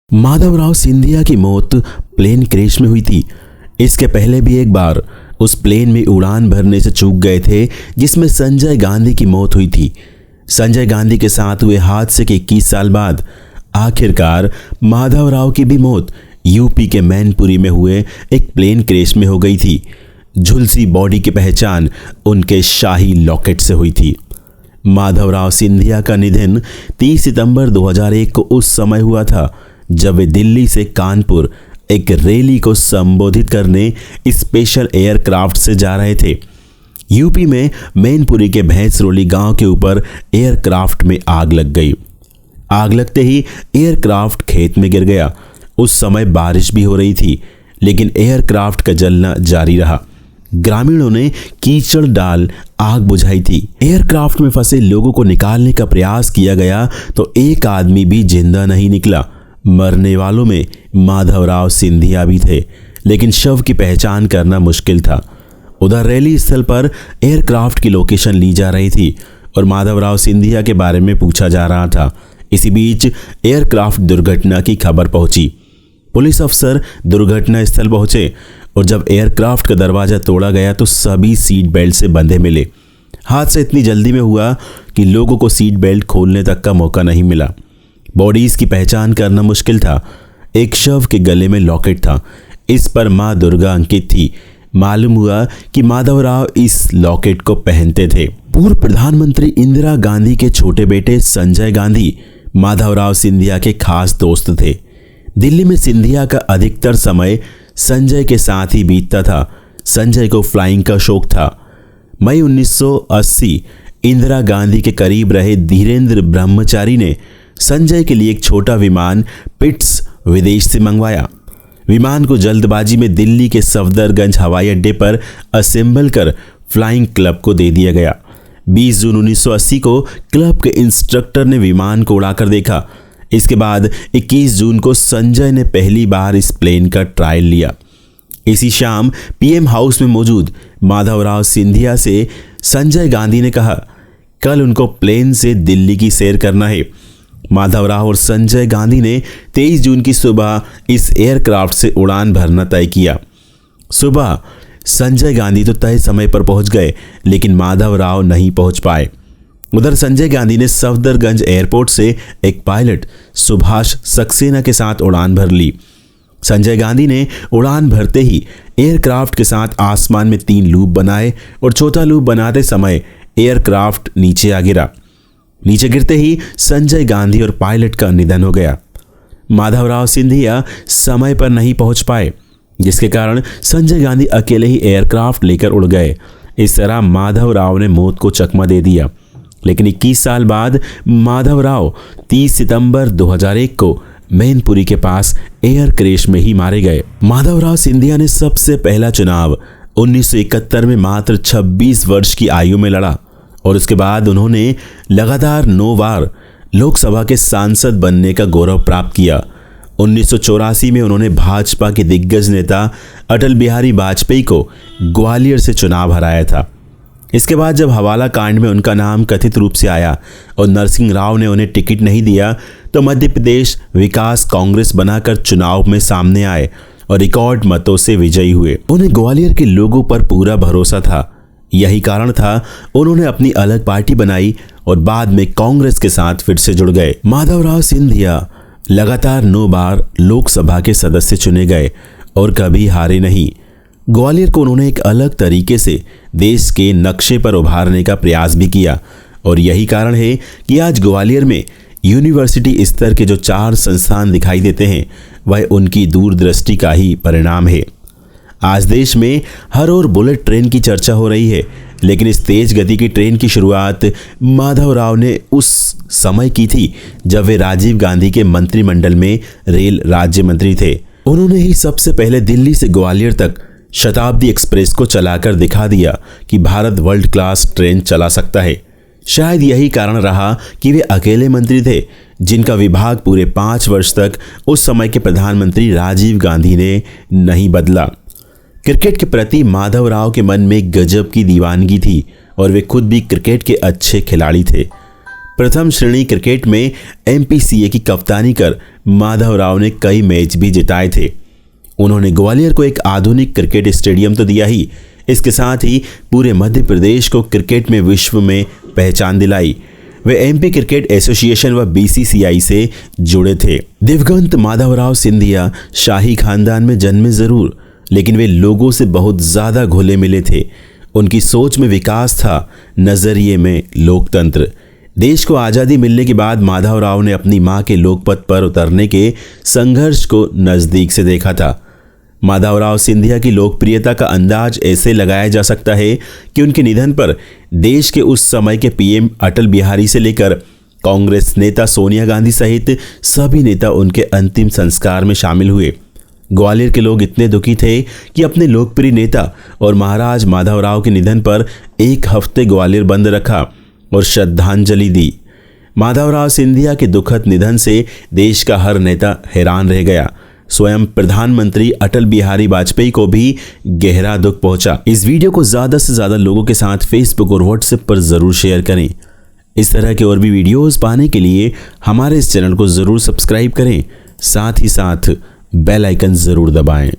माधवराव सिंधिया की मौत plane crash में हुई थी। इसके पहले भी एक बार उस प्लेन में उड़ान भरने से चूक गए थे जिसमें संजय गांधी की मौत हुई थी। संजय गांधी के साथ हुए हादसे के 21 साल बाद आखिरकार माधवराव की भी मौत यूपी के मैनपुरी में हुए एक प्लेन क्रैश में हो गई थी। झुलसी बॉडी की पहचान उनके शाही लॉकेट से हुई थी। माधवराव सिंधिया का निधन 30 सितंबर 2001 को उस समय हुआ था जब वे दिल्ली से कानपुर एक रैली को संबोधित करने स्पेशल एयरक्राफ्ट से जा रहे थे। यूपी में मैनपुरी के भैंसरोली गांव के ऊपर एयरक्राफ्ट में आग लग गई। आग लगते ही एयरक्राफ्ट खेत में गिर गया। उस समय बारिश भी हो रही थी, लेकिन एयरक्राफ्ट का जलना जारी रहा। ग्रामीणों ने कीचड़ डाल आग बुझाई थी। एयरक्राफ्ट में फंसे लोगों को निकालने का प्रयास किया गया तो एक आदमी भी जिंदा नहीं निकला। मरने वालों में माधवराव सिंधिया भी थे, लेकिन शव की पहचान करना मुश्किल था। उधर रैली स्थल पर एयरक्राफ्ट की लोकेशन ली जा रही थी और माधवराव सिंधिया के बारे में पूछा जा रहा था। इसी बीच एयरक्राफ्ट दुर्घटना की खबर पहुंची। पुलिस अफसर दुर्घटना स्थल पहुंचे और जब एयरक्राफ्ट का दरवाजा तोड़ा गया तो सभी सीट बेल्ट से बंधे मिले। हादसा इतनी जल्दी में हुआ कि लोगों को सीट बेल्ट खोलने तक का मौका नहीं मिला। बॉडीज की पहचान करना मुश्किल था। एक शव के गले में लॉकेट था, इस पर मां दुर्गा अंकित थी। मालूम हुआ कि माधवराव इस लॉकेट को पहनते थे। पूर्व प्रधानमंत्री इंदिरा गांधी के छोटे बेटे संजय गांधी माधवराव सिंधिया के खास दोस्त थे। दिल्ली में सिंधिया का अधिकतर समय संजय के साथ ही बीतता था। संजय को फ्लाइंग का शौक था। मई 1980 इंदिरा गांधी के करीब रहे धीरेन्द्र ब्रह्मचारी ने संजय के लिए एक छोटा विमान पिट्स विदेश से मंगवाया। विमान को जल्दबाजी में दिल्ली के सफदरगंज हवाई अड्डे पर असेंबल कर फ्लाइंग क्लब को दे दिया गया। 20 जून 1980 को क्लब के इंस्ट्रक्टर ने विमान को उड़ाकर देखा। इसके बाद 21 जून को संजय ने पहली बार इस प्लेन का ट्रायल लिया। इसी शाम पीएम हाउस में मौजूद माधवराव सिंधिया से संजय गांधी ने कहा, कल उनको प्लेन से दिल्ली की सैर करना है। माधवराव और संजय गांधी ने 23 जून की सुबह इस एयरक्राफ्ट से उड़ान भरना तय किया। सुबह संजय गांधी तो तय समय पर पहुंच गए, लेकिन माधवराव नहीं पहुंच पाए। उधर संजय गांधी ने सफदरगंज एयरपोर्ट से एक पायलट सुभाष सक्सेना के साथ उड़ान भर ली। संजय गांधी ने उड़ान भरते ही एयरक्राफ्ट के साथ आसमान में 3 लूप बनाए और चौथा लूप बनाते समय एयरक्राफ्ट नीचे आ गिरा। नीचे गिरते ही संजय गांधी और पायलट का निधन हो गया। माधवराव सिंधिया समय पर नहीं पहुंच पाए, जिसके कारण संजय गांधी अकेले ही एयरक्राफ्ट लेकर उड़ गए। इस तरह माधवराव ने मौत को चकमा दे दिया। लेकिन 21 साल बाद माधवराव 30 सितंबर 2001 को मैनपुरी के पास एयर क्रैश में ही मारे गए। माधवराव सिंधिया ने सबसे पहला चुनाव 1971 में मात्र 26 वर्ष की आयु में लड़ा और उसके बाद उन्होंने लगातार 9 बार लोकसभा के सांसद बनने का गौरव प्राप्त किया। 1984 में उन्होंने भाजपा के दिग्गज नेता अटल बिहारी वाजपेयी को ग्वालियर से चुनाव हराया था। इसके बाद जब हवाला कांड में उनका नाम कथित रूप से आया और नरसिंह राव ने उन्हें टिकट नहीं दिया, तो मध्य प्रदेश विकास कांग्रेस बनाकर चुनाव में सामने आए और रिकॉर्ड मतों से विजयी हुए। उन्हें ग्वालियर के लोगों पर पूरा भरोसा था। यही कारण था उन्होंने अपनी अलग पार्टी बनाई और बाद में कांग्रेस के साथ फिर से जुड़ गए। माधवराव सिंधिया लगातार 9 बार लोकसभा के सदस्य चुने गए और कभी हारे नहीं। ग्वालियर को उन्होंने एक अलग तरीके से देश के नक्शे पर उभारने का प्रयास भी किया और यही कारण है कि आज ग्वालियर में यूनिवर्सिटी स्तर के जो 4 संस्थान दिखाई देते हैं, वह उनकी दूरदृष्टि का ही परिणाम है। आज देश में हर ओर बुलेट ट्रेन की चर्चा हो रही है, लेकिन इस तेज गति की ट्रेन की शुरुआत माधवराव ने उस समय की थी जब वे राजीव गांधी के मंत्रिमंडल में रेल राज्य मंत्री थे। उन्होंने ही सबसे पहले दिल्ली से ग्वालियर तक शताब्दी एक्सप्रेस को चलाकर दिखा दिया कि भारत वर्ल्ड क्लास ट्रेन चला सकता है। शायद यही कारण रहा कि वे अकेले मंत्री थे जिनका विभाग पूरे 5 वर्ष तक उस समय के प्रधानमंत्री राजीव गांधी ने नहीं बदला। क्रिकेट के प्रति माधवराव के मन में गजब की दीवानगी थी और वे खुद भी क्रिकेट के अच्छे खिलाड़ी थे। प्रथम श्रेणी क्रिकेट में एमपीसीए की कप्तानी कर माधवराव ने कई मैच भी जिताए थे। उन्होंने ग्वालियर को एक आधुनिक क्रिकेट स्टेडियम तो दिया ही, इसके साथ ही पूरे मध्य प्रदेश को क्रिकेट में विश्व में पहचान दिलाई। वे एमपी क्रिकेट एसोसिएशन व बीसीसीआई से जुड़े थे। दिवंगत माधवराव सिंधिया शाही खानदान में जन्मे जरूर, लेकिन वे लोगों से बहुत ज्यादा घुले मिले थे। उनकी सोच में विकास था, नजरिए में लोकतंत्र। देश को आज़ादी मिलने के बाद माधवराव ने अपनी मां के लोकपथ पर उतरने के संघर्ष को नजदीक से देखा था। माधवराव सिंधिया की लोकप्रियता का अंदाज ऐसे लगाया जा सकता है कि उनके निधन पर देश के उस समय के पीएम अटल बिहारी से लेकर कांग्रेस नेता सोनिया गांधी सहित सभी नेता उनके अंतिम संस्कार में शामिल हुए। ग्वालियर के लोग इतने दुखी थे कि अपने लोकप्रिय नेता और महाराज माधवराव के निधन पर एक हफ्ते ग्वालियर बंद रखा और श्रद्धांजलि दी। माधवराव सिंधिया के दुखद निधन से देश का हर नेता हैरान रह गया। स्वयं प्रधानमंत्री अटल बिहारी वाजपेयी को भी गहरा दुख पहुंचा। इस वीडियो को ज्यादा से ज्यादा लोगों के साथ फेसबुक और व्हाट्सएप पर जरूर शेयर करें। इस तरह के और भी वीडियोस पाने के लिए हमारे इस चैनल को जरूर सब्सक्राइब करें, साथ ही साथ बेल आइकन जरूर दबाएं।